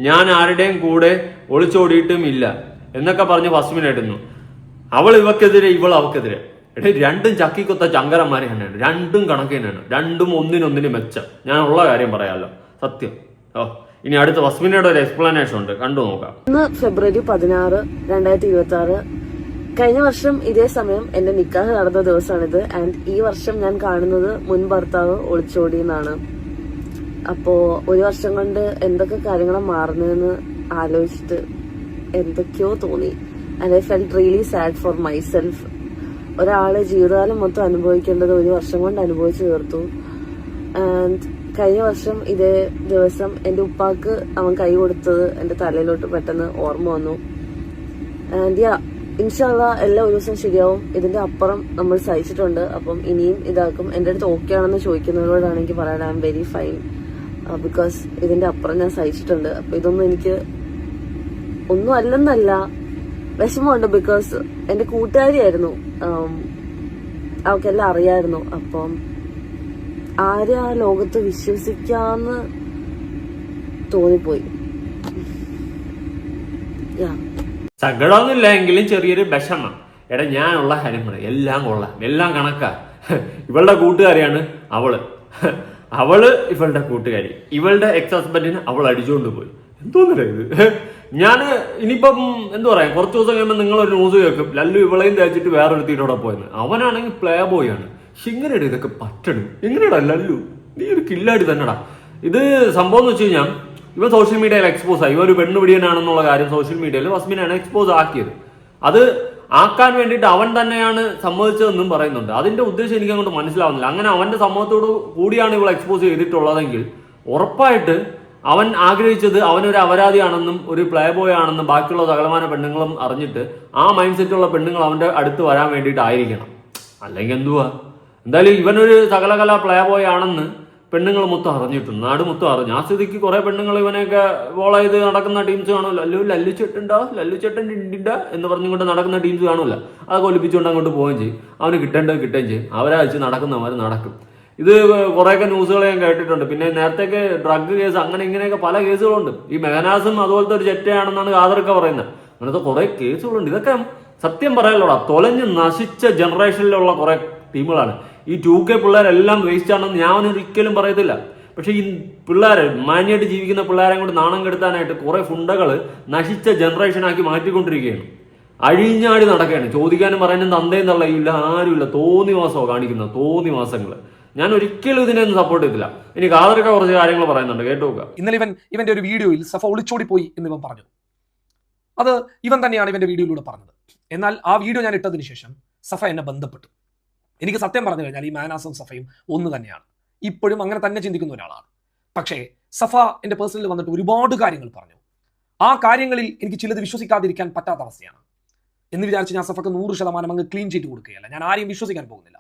ഞാൻ ആരുടെയും കൂടെ ഒളിച്ചോടിയിട്ടും ഇല്ല എന്നൊക്കെ പറഞ്ഞ് ഫസ്മിന ഇടുന്നു. അവൾ ഇവക്കെതിരെ, ഇവൾ അവക്കെതിരെ. രണ്ടും ചക്കിക്കൊത്ത ചങ്കരന്മാരെ തന്നെയാണ്. രണ്ടും കണക്ക് തന്നെയാണ്. രണ്ടും ഒന്നിനൊന്നിന് മെച്ചം. ഞാൻ ഉള്ള കാര്യം പറയാമല്ലോ, സത്യം. ഇനി അടുത്ത ഫസ്മിനയുടെ ഒരു എക്സ്പ്ലനേഷൻ ഉണ്ട്, കണ്ടു നോക്കാം. ഇന്ന് ഫെബ്രുവരി 16, 2026. കഴിഞ്ഞ വർഷം ഇതേ സമയം എന്റെ നിക്കാഹ് നടന്ന ദിവസമാണിത്. ആൻഡ് ഈ വർഷം ഞാൻ കാണുന്നത് മുൻ ഭർത്താവ് ഒളിച്ചോടി എന്നാണ്. അപ്പോ ഒരു വർഷം കൊണ്ട് എന്തൊക്കെ കാര്യങ്ങളാണ് മാറുന്നതെന്ന് ആലോചിച്ചിട്ട് എന്തൊക്കെയോ തോന്നി. And I felt really sad four myself. ഒരാള് ജീവിതകാലം മൊത്തം അനുഭവിക്കേണ്ടത് ഒരു വർഷം കൊണ്ട് അനുഭവിച്ചു തീർത്തു. ആൻഡ് കഴിഞ്ഞ വർഷം ഇതേ ദിവസം എന്റെ ഉപ്പാക്ക് അവൻ കൈ കൊടുത്തത് എന്റെ തലയിലോട്ട് പെട്ടെന്ന് ഓർമ്മ വന്നു. ആൻഡ് ഇൻഷാല്ലാ എല്ലാം ഒരു ദിവസം ശരിയാവും. ഇതിന്റെ അപ്പുറം നമ്മൾ സഹിച്ചിട്ടുണ്ട്. അപ്പം ഇനിയും ഇതാക്കും. എന്റെ അടുത്ത് ഓക്കെ ആണെന്ന് ചോദിക്കുന്നവരോടാണ് എനിക്ക് പറയാൻ I am very fine. Because ഇതിന്റെ അപ്പുറം ഞാൻ സഹിച്ചിട്ടുണ്ട്. അപ്പൊ ഇതൊന്നും എനിക്ക് ഒന്നും അല്ലെന്നല്ല, വിഷമമുണ്ട്. ബിക്കോസ് എന്റെ കൂട്ടുകാരിയായിരുന്നു, അവക്കെല്ലാം അറിയായിരുന്നു. അപ്പം ആരെ ആ ലോകത്ത് വിശ്വസിക്കാന്ന് തോന്നിപ്പോയി. സങ്കടമൊന്നുമില്ല എങ്കിലും ചെറിയൊരു വിഷമം. ഞാനുള്ള കാര്യം പറയാം, എല്ലാം കൊള്ളാം, എല്ലാം കണക്കാ. ഇവളുടെ കൂട്ടുകാരിയാണ് അവള് ഇവളുടെ കൂട്ടുകാരി. ഇവളുടെ എക്സ് ഹസ്ബൻഡിന് അവൾ അടിച്ചുകൊണ്ട് പോയി. എന്തോന്നില്ല ഇത്. ഞാൻ ഇനിയിപ്പം എന്തു പറയാം, കുറച്ച് ദിവസം കഴിയുമ്പോൾ നിങ്ങളൊരു ന്യൂസ് കേൾക്കും, ലല്ലു ഇവളെയും തേച്ചിട്ട് വേറൊരു തീരോടെ പോയെന്ന്. അവനാണെങ്കിൽ പ്ലേ ബോയ് ആണ്. പക്ഷെ എങ്ങനെയാ ഇതൊക്കെ പറ്റണം? എങ്ങനെയാടാ ലല്ലു, നീ ഒരു കില്ലാടി തന്നെടാ. ഇത് സംഭവം എന്ന് വെച്ച് കഴിഞ്ഞാൽ ഇവൻ സോഷ്യൽ മീഡിയയിൽ എക്സ്പോസ് ആയി. ഇവ ഒരു പെണ്ണുപിടിയനാണെന്നുള്ള കാര്യം സോഷ്യൽ മീഡിയയിൽ ഫസ്മിനാണ് എക്സ്പോസ് ആക്കിയത്. അത് ആക്കാൻ വേണ്ടിയിട്ട് അവൻ തന്നെയാണ് സമ്മതിച്ചതെന്നും പറയുന്നുണ്ട്. അതിന്റെ ഉദ്ദേശം എനിക്ക് അങ്ങോട്ട് മനസ്സിലാവുന്നില്ല. അങ്ങനെ അവന്റെ സമ്മതത്തോട് കൂടിയാണ് ഇവൾ എക്സ്പോസ് ചെയ്തിട്ടുള്ളതെങ്കിൽ ഉറപ്പായിട്ട് അവൻ ആഗ്രഹിച്ചത് അവനൊരു അപരാധിയാണെന്നും ഒരു പ്ലേ ബോയ് ആണെന്നും ബാക്കിയുള്ള സകലമാന പെണ്ണുങ്ങളും അറിഞ്ഞിട്ട് ആ മൈൻഡ് സെറ്റുള്ള പെണ്ണുങ്ങൾ അവന്റെ അടുത്ത് വരാൻ വേണ്ടിയിട്ടായിരിക്കണം. അല്ലെങ്കിൽ എന്തുവാ? എന്തായാലും ഇവനൊരു സകലകല പ്ലേ ബോയ് ആണെന്ന് പെണ്ണുങ്ങൾ മൊത്തം അറിഞ്ഞിട്ടുണ്ട്, നാട് മൊത്തം അറിഞ്ഞു. ആ സ്ഥിതിക്ക് കുറെ പെണ്ണുങ്ങൾ ഇവനെയൊക്കെ ഫോളോ ചെയ്ത് നടക്കുന്ന ടീംസ് കാണുമല്ലോ. ലല്ലു ചേട്ടൻ ഇണ്ടിണ്ട എന്ന് പറഞ്ഞുകൊണ്ട് നടക്കുന്ന ടീംസ് കാണുമല്ലോ. അതൊക്കെ ഒലിപ്പിച്ചുകൊണ്ട് അങ്ങോട്ട് പോവുകയും ചെയ്യും. അവന് കിട്ടേണ്ടത് കിട്ടുകയും ചെയ്യും. അവരെ വെച്ച് നടക്കുന്നവർ നടക്കും. ഇത് കുറേയൊക്കെ ന്യൂസുകൾ ഞാൻ കേട്ടിട്ടുണ്ട്. പിന്നെ നേരത്തെയൊക്കെ ഡ്രഗ് കേസ് അങ്ങനെ ഇങ്ങനെയൊക്കെ പല കേസുകളുണ്ട്. ഈ മെഹനാസും അതുപോലത്തെ ഒരു ചെറ്റയാണെന്നാണ് ഖാദറൊക്കെ പറയുന്നത്. അങ്ങനത്തെ കുറെ കേസുകളുണ്ട്. ഇതൊക്കെ സത്യം പറയാനുള്ളതാ, തൊലഞ്ഞ് നശിച്ച ജനറേഷനിലുള്ള കുറെ ടീമുകളാണ്. ഈ 2K പിള്ളേരെല്ലാം വേസ്റ്റ് ആണെന്ന് ഞാൻ ഒരിക്കലും പറയത്തില്ല. പക്ഷെ ഈ പിള്ളേരെ മാന്യമായിട്ട് ജീവിക്കുന്ന പിള്ളേരെ കൊണ്ട് നാണം കെടുത്താനായിട്ട് കുറെ ഫുണ്ടകൾ നശിച്ച ജനറേഷനാക്കി മാറ്റിക്കൊണ്ടിരിക്കുകയാണ്. അഴിഞ്ഞാടി നടക്കുകയാണ്. ചോദിക്കാനും പറയാനും തന്തയും തള്ളയില്ല, ആരുമില്ല. തോന്നിവാസമോ കാണിക്കുന്നത്, തോന്നിവാസങ്ങൾ. ഞാൻ ഒരിക്കലും ഇതിനൊന്നും സപ്പോർട്ട് ചെയ്തില്ല. ഇനി ഖാദറൊക്കെ കുറച്ച് കാര്യങ്ങൾ പറയുന്നുണ്ട്, കേട്ടു നോക്കുക. ഇന്നലെ ഇവന്റെ ഒരു വീഡിയോയിൽ സഫ ഒളിച്ചോടി പോയി എന്ന് ഇവൻ പറഞ്ഞു. അത് ഇവൻ തന്നെയാണ് ഇവന്റെ വീഡിയോയിലൂടെ പറഞ്ഞത്. എന്നാൽ ആ വീഡിയോ ഞാൻ ഇട്ടതിന് ശേഷം സഫ എന്നെ ബന്ധപ്പെട്ടു. എനിക്ക് സത്യം പറഞ്ഞു കഴിഞ്ഞാൽ ഈ മാനാസും സഫയും ഒന്ന് തന്നെയാണ്. ഇപ്പോഴും അങ്ങനെ തന്നെ ചിന്തിക്കുന്ന ഒരാളാണ്. പക്ഷേ സഫ എൻ്റെ പേഴ്സണലിൽ വന്നിട്ട് ഒരുപാട് കാര്യങ്ങൾ പറഞ്ഞു. ആ കാര്യങ്ങളിൽ എനിക്ക് ചിലത് വിശ്വസിക്കാതിരിക്കാൻ പറ്റാത്ത അവസ്ഥയാണ്. എന്ന് വിചാരിച്ച് ഞാൻ സഫക്ക് 100% അങ്ങ് ക്ലീൻ ചെയ്ത് കൊടുക്കുകയല്ല. ഞാൻ ആരെയും വിശ്വസിക്കാൻ പോകുന്നില്ല.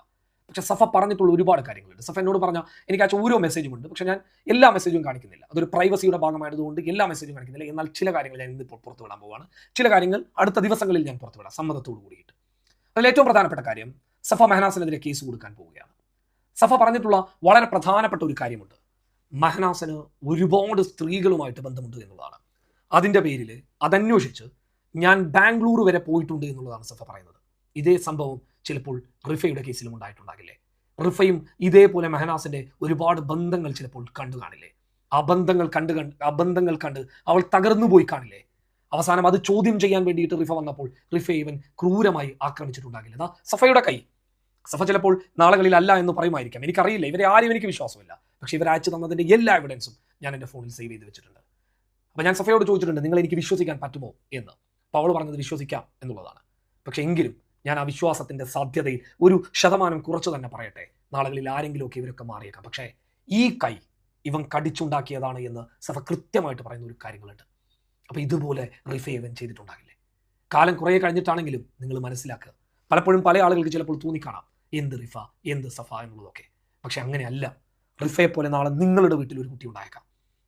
പക്ഷെ സഫ പറഞ്ഞിട്ടുള്ള ഒരുപാട് കാര്യങ്ങളുണ്ട്. സഫ എന്നോട് പറഞ്ഞ എനിക്ക് അയച്ച ഓരോ മെസ്സേജും ഉണ്ട്. പക്ഷെ ഞാൻ എല്ലാ മെസ്സേജും കാണിക്കുന്നില്ല. അതൊരു പ്രൈവസിയുടെ ഭാഗമായതുകൊണ്ട് എല്ലാ മെസ്സേജും കാണിക്കുന്നില്ല. എന്നാൽ ചില കാര്യങ്ങൾ ഞാൻ ഇന്നിപ്പോൾ പുറത്തു വിടാൻ പോവുകയാണ്. ചില കാര്യങ്ങൾ അടുത്ത ദിവസങ്ങളിൽ ഞാൻ പുറത്തു വിടാം, സമ്മതത്തോടു കൂടിയിട്ട്. അതിൽ ഏറ്റവും പ്രധാനപ്പെട്ട കാര്യം, സഫ മെഹനാസിനെതിരെ കേസ് കൊടുക്കാൻ പോവുകയാണ്. സഫ പറഞ്ഞിട്ടുള്ള വളരെ പ്രധാനപ്പെട്ട ഒരു കാര്യമുണ്ട്. മെഹനാസിന് ഒരുപാട് സ്ത്രീകളുമായിട്ട് ബന്ധമുണ്ട് എന്നുള്ളതാണ്. അതിൻ്റെ പേരിൽ അതന്വേഷിച്ച് ഞാൻ ബാംഗ്ലൂർ വരെ പോയിട്ടുണ്ട് എന്നുള്ളതാണ് സഫ പറയുന്നത്. ഇതേ സംഭവം ചിലപ്പോൾ റിഫയുടെ കേസിലും ഉണ്ടായിട്ടുണ്ടാകില്ലേ? റിഫയും ഇതേപോലെ മെഹനാസിന്റെ ഒരുപാട് ബന്ധങ്ങൾ ചിലപ്പോൾ കണ്ടു കാണില്ലേ? ആ ബന്ധങ്ങൾ കണ്ട് അവൾ തകർന്നു പോയി കാണില്ലേ? അവസാനം അത് ചോദ്യം ചെയ്യാൻ വേണ്ടിയിട്ട് റിഫ വന്നപ്പോൾ റിഫയെ ഇവൻ ക്രൂരമായി ആക്രമിച്ചിട്ടുണ്ടാകില്ല. അതാ സഫയുടെ കൈ. സഫ ചിലപ്പോൾ നാളുകളിൽ അല്ല എന്ന് പറയുമായിരിക്കാം, എനിക്കറിയില്ല. ഇവരെ ആരും എനിക്ക് വിശ്വാസമില്ല. പക്ഷെ ഇവർ അയച്ചു തന്നതിന്റെ എല്ലാ എവിഡൻസും ഞാൻ എൻ്റെ ഫോണിൽ സേവ് ചെയ്ത് വെച്ചിട്ടുണ്ട്. അപ്പം ഞാൻ സഫയോട് ചോദിച്ചിട്ടുണ്ട്, നിങ്ങൾ എനിക്ക് വിശ്വസിക്കാൻ പറ്റുമോ എന്ന്. അപ്പോൾ അവൾ പറഞ്ഞത് വിശ്വസിക്കാം എന്നുള്ളതാണ്. പക്ഷെ എങ്കിലും ഞാൻ ആ വിശ്വാസത്തിന്റെ സാധ്യതയിൽ 1% കുറച്ച് തന്നെ പറയട്ടെ. നാളുകളിൽ ആരെങ്കിലുമൊക്കെ ഇവരൊക്കെ മാറിയേക്കാം. പക്ഷേ ഈ കൈ ഇവൻ കടിച്ചുണ്ടാക്കിയതാണ് എന്ന് സഫ കൃത്യമായിട്ട് പറയുന്ന ഒരു കാര്യങ്ങളുണ്ട്. അപ്പോൾ ഇതുപോലെ റിഫയെ ഇവൻ ചെയ്തിട്ടുണ്ടാകില്ലേ? കാലം കുറേ കഴിഞ്ഞിട്ടാണെങ്കിലും നിങ്ങൾ മനസ്സിലാക്കുക. പലപ്പോഴും പല ആളുകൾക്ക് ചിലപ്പോൾ തോന്നിക്കാണാം എന്ത് റിഫ എന്ത് സഫ എന്നുള്ളതൊക്കെ. പക്ഷെ അങ്ങനെയല്ല. റിഫയെ പോലെ നാളെ നിങ്ങളുടെ വീട്ടിൽ ഒരു കുട്ടി ഉണ്ടായേക്കാം.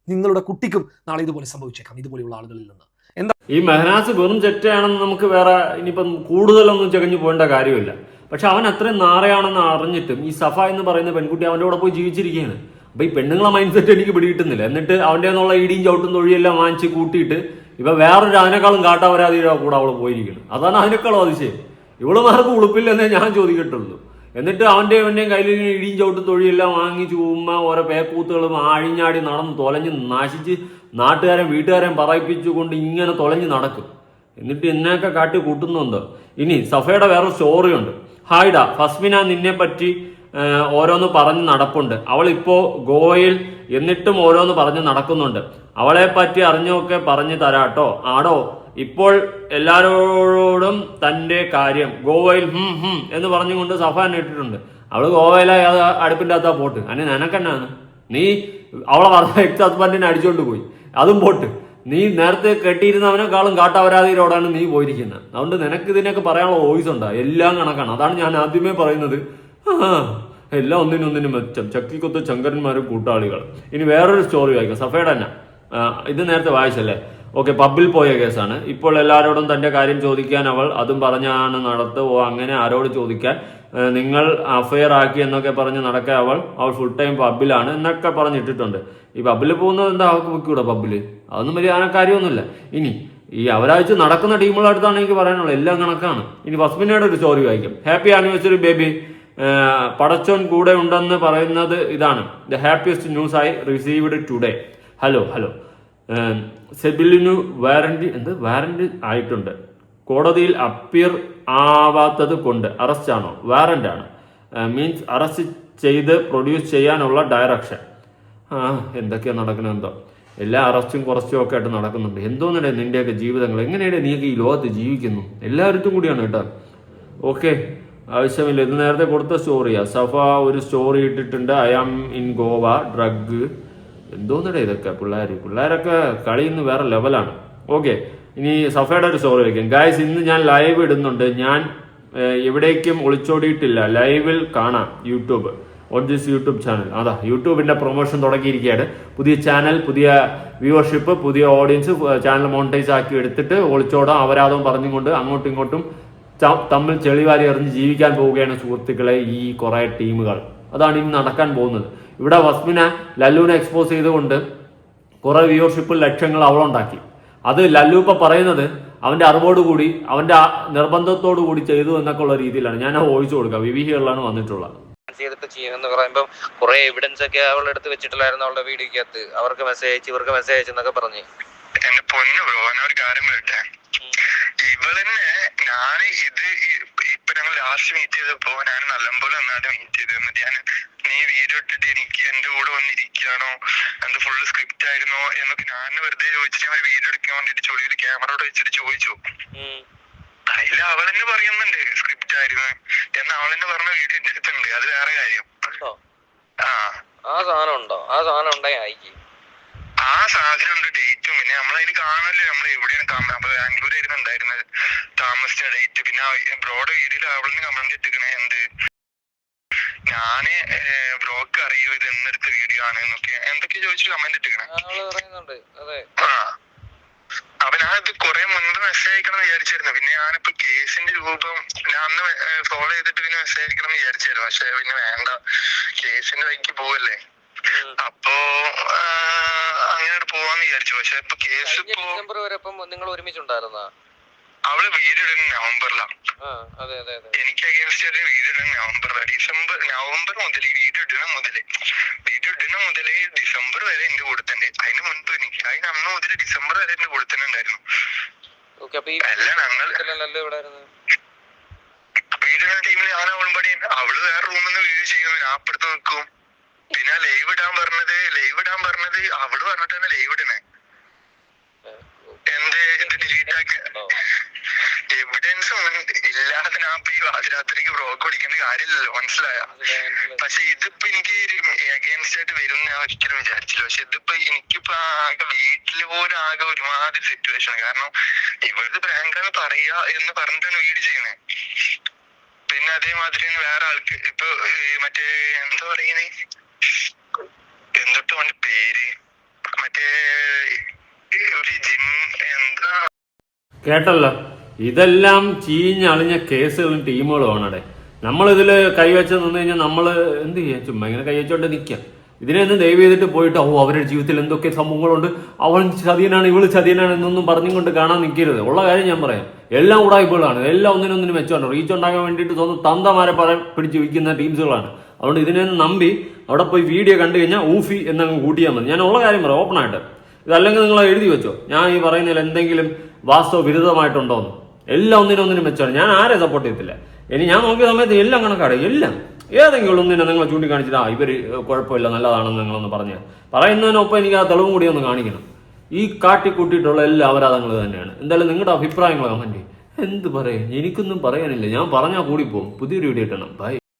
നിങ്ങളുടെ കുട്ടിക്കും നാളെ ഇതുപോലെ സംഭവിച്ചേക്കാം, ഇതുപോലെയുള്ള ആളുകളിൽ നിന്ന്. എന്താ ഈ മെഹനാസ് വെറും ചെറ്റയാണെന്ന് നമുക്ക് വേറെ ഇനിയിപ്പം കൂടുതലൊന്നും ചകഞ്ഞു പോകേണ്ട കാര്യമില്ല. പക്ഷെ അവൻ അത്രയും നാറയാണെന്ന് അറിഞ്ഞിട്ടും ഈ സഫ എന്ന് പറയുന്ന പെൺകുട്ടി അവൻ്റെ കൂടെ പോയി ജീവിച്ചിരിക്കുകയാണ്. അപ്പൊ ഈ പെണ്ണുങ്ങളെ മൈൻഡ് സെറ്റ് എനിക്ക് പിടികിട്ടുന്നില്ല. എന്നിട്ട് അവൻ്റെ എന്നുള്ള ഇടിയും ചവിട്ടും തൊഴിയെല്ലാം വാങ്ങിച്ച് കൂട്ടിയിട്ട് ഇവ വേറൊരു അതിനേക്കാളും കാട്ടാവരാതിയുടെ കൂടെ അവൾ പോയിരിക്കുന്നു. അതാണ് അതിനേക്കാളും അതിശയം. ഇവളുമാർക്ക് ഉളുപ്പില്ലെന്നേ ഞാൻ ചോദിക്കട്ടുള്ളൂ. എന്നിട്ട് അവൻ്റെയും കയ്യിൽ ഇടിയും ചവിട്ടും തൊഴിയെല്ലാം വാങ്ങി ചുമ്മ ഓരോ പേക്കൂത്തുകളും ആഴിഞ്ഞാടി നടന്ന് തൊലഞ്ഞ് നശിച്ച് നാട്ടുകാരെയും വീട്ടുകാരെയും പറയിപ്പിച്ചുകൊണ്ട് ഇങ്ങനെ തൊലഞ്ഞ് നടക്കും. എന്നിട്ട് എന്നെയൊക്കെ കാട്ടി കൂട്ടുന്നുണ്ടോ? ഇനി സഫയുടെ വേറെ സ്റ്റോറിയുണ്ട്. ഹായ്ഡ, ഫസ്മിന നിന്നെ പറ്റി ഓരോന്ന് പറഞ്ഞ് നടപ്പുണ്ട്. അവളിപ്പോ ഗോവയിൽ എന്നിട്ടും ഓരോന്ന് പറഞ്ഞ് നടക്കുന്നുണ്ട്. അവളെ പറ്റി അറിഞ്ഞൊക്കെ പറഞ്ഞു തരാട്ടോ. ആടോ, ഇപ്പോൾ എല്ലാരോടും തന്റെ കാര്യം ഗോവയിൽ എന്ന് പറഞ്ഞുകൊണ്ട് സഫാൻ ഇട്ടിട്ടുണ്ട്. അവള് ഗോവയിലായി അത് അടുപ്പിൻ്റെ അകത്താ പോട്ട്. അതിന് നിനക്കെന്നാണ്? നീ അവളെ എക്സ് ഹസ്ബൻഡിനെ അടിച്ചോണ്ട് പോയി, അതും പോട്ട്. നീ നേരത്തെ കെട്ടിയിരുന്നവനെക്കാളും കാട്ടവരാതിയിലോടാണ് നീ പോയിരിക്കുന്നത്. അതുകൊണ്ട് നിനക്ക് ഇതിനൊക്കെ പറയാനുള്ള വോയിസ് ഉണ്ടാ. എല്ലാം കണക്കാണ്. അതാണ് ഞാൻ ആദ്യമേ പറയുന്നത്. എല്ലാം ഒന്നിനൊന്നിനും മെച്ചം. ചക്കിക്കൊത്ത ശങ്കരന്മാരും കൂട്ടാളികൾ. ഇനി വേറൊരു സ്റ്റോറി വായിക്കാം. സഫയുടെ തന്നെ ഇത് നേരത്തെ വായിച്ചല്ലേ? ഓക്കെ, പബ്ബിൽ പോയ കേസാണ്. ഇപ്പോൾ എല്ലാവരോടും തന്റെ കാര്യം ചോദിക്കാൻ അവൾ അതും പറഞ്ഞാണ് നടത്തുക. അങ്ങനെ ആരോട് ചോദിക്കാൻ? നിങ്ങൾ അഫെയർ ആക്കി എന്നൊക്കെ പറഞ്ഞ് നടക്കാൻ അവൾ ഫുൾ ടൈം പബ്ബിലാണ് എന്നൊക്കെ പറഞ്ഞിട്ടിട്ടുണ്ട്. ഈ പബ്ബിൽ പോകുന്നത് എന്താ അവൾക്ക് വെക്കൂടെ പബ്ബില്? അതൊന്നും വലിയ കാര്യമൊന്നുമില്ല. ഇനി ഈ അവരാഴ്ച നടക്കുന്ന ടീമുകളടുത്താണ് എനിക്ക് പറയാനുള്ളത്. എല്ലാം കണക്കാണ്. ഇനി ഫസ്മിനയുടെ ഒരു സ്റ്റോറി വായിക്കും. Happy anniversary baby. പടച്ചോൻ കൂടെ ഉണ്ടെന്ന് പറയുന്നത് ഇതാണ്. The happiest news I received today. Hello സെബിലിനു വാറന്റ് ആയിട്ടുണ്ട്. കോടതിയിൽ അപ്പിയർ ആവാത്തത് കൊണ്ട് അറസ്റ്റ് ആണോ? വാറന്റ് ആണ്. മീൻസ് അറസ്റ്റ് ചെയ്ത് പ്രൊഡ്യൂസ് ചെയ്യാനുള്ള ഡയറക്ഷൻ. എന്തൊക്കെയാ നടക്കുന്നത് എന്തോ. എല്ലാ അറസ്റ്റും കുറച്ചും ഒക്കെ ആയിട്ട് നടക്കുന്നുണ്ട്. എന്തോന്നടേ നിന്റെയൊക്കെ ജീവിതങ്ങൾ? എങ്ങനെയാണ് നീയൊക്കെ ഈ ലോകത്ത് ജീവിക്കുന്നു? എല്ലാവരും കൂടിയാണ് കേട്ടോ. ഓക്കെ, ആവശ്യമില്ല. ഇത് നേരത്തെ കൊടുത്ത സ്റ്റോറിയാ. സഫ ഒരു സ്റ്റോറി ഇട്ടിട്ടുണ്ട്. I am in Goa, drug. എന്തോന്നടേ ഇതൊക്കെ? പിള്ളേരൊക്കെ കളിയുന്ന വേറെ ലെവലാണ്. ഓക്കെ, ഇനി സഫയുടെ ഒരു സ്റ്റോറി വയ്ക്കും. ഗായ്സ്, ഇന്ന് ഞാൻ ലൈവ് ഇടുന്നുണ്ട്. ഞാൻ എവിടേക്കും ഒളിച്ചോടിയിട്ടില്ല. ലൈവിൽ കാണാം YouTube. On this YouTube channel. അതാ യൂട്യൂബിന്റെ പ്രൊമോഷൻ തുടങ്ങിയിരിക്കുകയാണ്. പുതിയ ചാനൽ, പുതിയ വ്യൂവർഷിപ്പ്, പുതിയ ഓഡിയൻസ്, ചാനൽ മോണിറ്റൈസ് ആക്കി എടുത്തിട്ട് ഒളിച്ചോടാം അപരാധം പറഞ്ഞുകൊണ്ട് അങ്ങോട്ടും ഇങ്ങോട്ടും തമ്മിൽ ചെളിവാരി എറിഞ്ഞ് ജീവിക്കാൻ പോവുകയാണ് സുഹൃത്തുക്കളെ ഈ കുറെ ടീമുകൾ. അതാണ് ഇനി നടക്കാൻ പോകുന്നത്. ഇവിടെ വസ്മിനെ ലല്ലുവിനെ എക്സ്പോസ് ചെയ്തുകൊണ്ട് കുറെ വ്യൂവർഷിപ്പ് ലക്ഷങ്ങൾ അവളുണ്ടാക്കി. അത് ലല്ലു ഇപ്പൊ പറയുന്നത് അവന്റെ അറിവോടുകൂടി അവന്റെ നിർബന്ധത്തോടു കൂടി ചെയ്തു എന്നൊക്കെ ഉള്ള രീതിയിലാണ്. ഞാൻ ആ വോയിസ് കൊടുക്കാം. വിവിഹികളിലാണ് വന്നിട്ടുള്ളത്. ചെയ്തിട്ട് ചെയ്യുമെന്ന് പറയുമ്പോൾ കുറെ എവിഡൻസ് ഒക്കെ അവളുടെ അടുത്ത് വെച്ചിട്ടില്ലായിരുന്നു അവളുടെ വീഡിയോക്കകത്ത്. അവർക്ക് മെസ്സേജ് അയച്ചു, ഇവർക്ക് മെസ്സേജ് അയച്ചെന്നൊക്കെ പറഞ്ഞ്. എന്റെ പൊന്നു ബ്രോ, ഞാനൊരു കാര്യം പറയട്ടെ. ഇവളെന്നെ ഞാന് ഇപ്പൊ ഞങ്ങൾ ലാസ്റ്റ് മീറ്റ് ചെയ്തപ്പോ ഞാൻ നല്ലപോലെ നന്നായിട്ട് മീറ്റ് ചെയ്തു. എന്നിട്ട് ഞാൻ നീ വീഡിയോ ഇട്ടിട്ട് എനിക്ക് എന്റെ കൂടെ വന്നിരിക്കുകയാണോ, എന്ത് ഫുള്ള് സ്ക്രിപ്റ്റ് ആയിരുന്നോ എന്നൊക്കെ ഞാൻ വെറുതെ ചോദിച്ചിട്ട് ഞാൻ വീഡിയോ എടുക്കാൻ വേണ്ടിട്ട് ചൊളിയിൽ ക്യാമറയോട് വെച്ചിട്ട് ചോദിച്ചു. അതിൽ അവളെന്നെ പറയുന്നുണ്ട് സ്ക്രിപ്റ്റ് ആയിരുന്നു എന്ന്. അവളെന്നെ പറഞ്ഞ വീഡിയോ എന്റെ അടുത്തുണ്ട്. അത് വേറെ കാര്യം. ആ സാധനം ഉണ്ടോ? ആ സാധനം ഉണ്ടായി അയക്കി. ആ സാധനം ഉണ്ട്, ഡേറ്റും. പിന്നെ നമ്മളതിൽ കാണല്ലേ നമ്മൾ എവിടെയാണ് അപ്പൊ ബാംഗ്ലൂരായിരുന്നു ഉണ്ടായിരുന്നത് താമസിച്ച ഡേറ്റ്. പിന്നെ ബ്രോഡ് വീഡിയോയിൽ അവളിന് കമന്റ് ഇട്ടിക്കണേ എന്ത് ഞാന് ബ്രോക്ക് അറിയോ ഇത് എന്നെടുത്ത വീഡിയോ ആണ് എന്നൊക്കെ എന്തൊക്കെ ചോദിച്ചു കമന്റ് ഇട്ടിക്കണേ. അപ്പൊ ഞാനിത് കുറെ മുൻപ് മെസ്സേജ് അയക്കണം എന്ന് വിചാരിച്ചിരുന്നു. പിന്നെ ഞാനിപ്പോ കേസിന്റെ രൂപം ഞാൻ അന്ന് ഫോളോ ചെയ്തിട്ട് പിന്നെ മെസ്സേജ് അയക്കണം എന്ന് വിചാരിച്ചിരുന്നു. പക്ഷെ പിന്നെ വേണ്ട, കേസിന്റെ വഴിക്ക് പോവല്ലേ. അപ്പോ അങ്ങനെ പോവാന്ന് വിചാരിച്ചു. പക്ഷെ ഇപ്പൊ കേസ് ഡിസംബർ വരെ നിങ്ങൾ ഒരുമിച്ചുണ്ടായിരുന്ന അവള് വീഡിയോ ഇടുന്ന നവംബറിലാണ്. എനിക്ക് അഗേൻസ്റ്റ് ഒരു വീഡിയോ ഇടുന്ന നവംബർ മുതൽ വീഡിയോ ഇടുന്ന മുതലേ ഡിസംബർ വരെ എന്റെ കൂടെ തന്നെ. അതിന് മുൻപ് എനിക്ക് അന്ന് മുതൽ ഡിസംബർ വരെ എന്റെ കൂടെ തന്നെ ഉണ്ടായിരുന്നു. വീഡിയോ ടൈമിൽ ഞാൻ അവളും പടി അവള് വേറെ റൂമിൽ നിന്ന് വീഡിയോ ചെയ്യുന്നു, ഞാൻ അപ്പുറത്ത് നിൽക്കും. പിന്നെ ലൈവ് ഇടാൻ പറഞ്ഞത് അവള് പറഞ്ഞിട്ടാണ് ലൈവ് ഇടണേ. എന്റെ ഇത് ഡിലീറ്റ് ആക്കി എവിഡൻസ് ഇല്ലാതെ ഞാൻ ഇപ്പൊ ഈ പാതിരാത്രിക്ക് ബ്രോക്ക് വിളിക്കേണ്ട കാര്യമില്ലല്ലോ, മനസ്സിലായ. പക്ഷെ ഇതിപ്പോ എനിക്ക് അഗേൻസ്റ്റ് ആയിട്ട് വരും ഞാൻ ഒരിക്കലും വിചാരിച്ചില്ല. പക്ഷെ ഇതിപ്പോ എനിക്കിപ്പോ ആകെ വീട്ടില് പോലും ആകെ ഒരുമാതിരി സിറ്റുവേഷൻ. കാരണം ഇവൾക്ക് പ്രാങ്കാണ് പറയാ എന്ന് പറഞ്ഞിട്ടാണ് വീഡിയോ ചെയ്യണേ. പിന്നെ അതേമാതിരി വേറെ ആൾക്ക് ഇപ്പൊ മറ്റേ എന്താ പറയുന്നേ, എന്തൊട്ട് അവന്റെ പേര്, മറ്റേ ഒരു ജിം എന്താ കേട്ടല്ലോ. ഇതെല്ലാം ചീഞ്ഞളിഞ്ഞ കേസുകളും ടീമുകളും ആണടെ. നമ്മളിതില് കൈവച്ച് നിന്ന് കഴിഞ്ഞാൽ നമ്മൾ എന്ത് ചെയ്യാം? ചുമ്മാ ഇങ്ങനെ കൈവച്ചോണ്ട് നിൽക്കാം. ഇതിനെയൊന്നും ദയവ് ചെയ്തിട്ട് പോയിട്ട് അവരുടെ ജീവിതത്തിൽ എന്തൊക്കെ സംഭവങ്ങളുണ്ട്, അവൻ ചതിയനാണ് ഇവള് ചതിയനാണ് എന്നൊന്നും പറഞ്ഞുകൊണ്ട് കാണാൻ നിൽക്കരുത്. ഉള്ള കാര്യം ഞാൻ പറയാം, എല്ലാം ഉടായ്പകളാണ്. എല്ലാം ഒന്നിനൊന്നിനും മെച്ചമാണ്. റീച്ച് ഉണ്ടാക്കാൻ വേണ്ടിയിട്ട് സ്വന്തം തന്തമാരെ പിടിച്ച് വിൽക്കുന്ന ടീംസുകളാണ്. അതുകൊണ്ട് ഇതിനെയൊന്നും നമ്പി അവിടെ പോയി വീഡിയോ കണ്ടു കഴിഞ്ഞാൽ ഊഫി എന്നങ്ങ് കൂട്ടിയാൽ മതി. ഞാൻ ഉള്ള കാര്യം പറയാം ഓപ്പൺ ആയിട്ട്. ഇതല്ലെങ്കിൽ നിങ്ങൾ എഴുതി വെച്ചോ, ഞാൻ ഈ പറയുന്നതിൽ എന്തെങ്കിലും വാസ്തവ വിരുദ്ധമായിട്ടുണ്ടോന്ന്. എല്ലാം ഒന്നിനൊന്നിനും മെച്ചമാണ്. ഞാൻ ആരെ സപ്പോർട്ട് ചെയ്യത്തില്ല. ഇനി ഞാൻ നോക്കിയ സമയത്ത് എല്ലാം കണക്കാണ്. എല്ലാം ഏതെങ്കിലും ഒന്നിനെ നിങ്ങൾ ചൂണ്ടിക്കാണിച്ചിട്ട് ഇവര് കുഴപ്പമില്ല നല്ലതാണെന്ന് നിങ്ങളൊന്ന് പറഞ്ഞാൽ പറയുന്നതിനൊപ്പം എനിക്ക് ആ തെളിവും കൂടി ഒന്ന് കാണിക്കണം. ഈ കാട്ടിക്കൂട്ടിയിട്ടുള്ള എല്ലാ അപരാധങ്ങൾ തന്നെയാണ്. എന്തായാലും നിങ്ങളുടെ അഭിപ്രായങ്ങൾ കമന്റ് ചെയ്യും. എന്ത് പറയാം, എനിക്കൊന്നും പറയാനില്ല. ഞാൻ പറഞ്ഞാൽ കൂടി പോകും. പുതിയൊരു വീഡിയോ ഇട്ടണം. ബൈ.